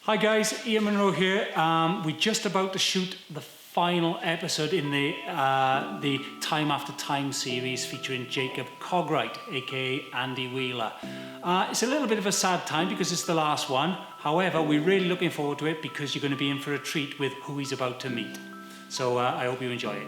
Hi guys, Ian Munro here. We're just about to shoot the final episode in the Time After Time series featuring Jacob Cogwright, aka Andy Wheeler. It's a little bit of a sad time because it's the last one. However, we're really looking forward to it because you're going to be in for a treat with who he's about to meet. So I hope you enjoy it.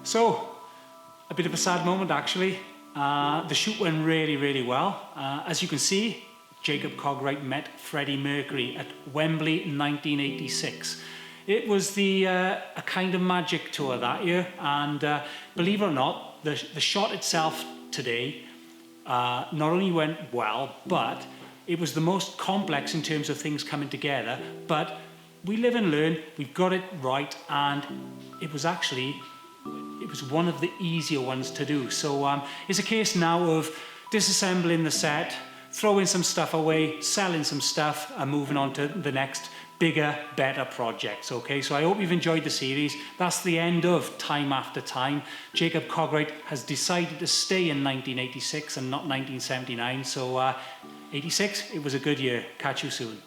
So, a bit of a sad moment actually. The shoot went really well. As you can see, Jacob Cogwright met Freddie Mercury at Wembley in 1986. It was a kind of magic tour that year, and believe it or not, the shot itself today not only went well, but it was the most complex in terms of things coming together. But we live and learn, we've got it right, and it was one of the easier ones to do. So it's a case now of disassembling the set, throwing some stuff away, selling some stuff, and moving on to the next bigger, better projects. Okay, so I hope you've enjoyed the series. That's the end of Time After Time. Jacob Cogwright has decided to stay in 1986 and not 1979. So 86, it was a good year. Catch you soon.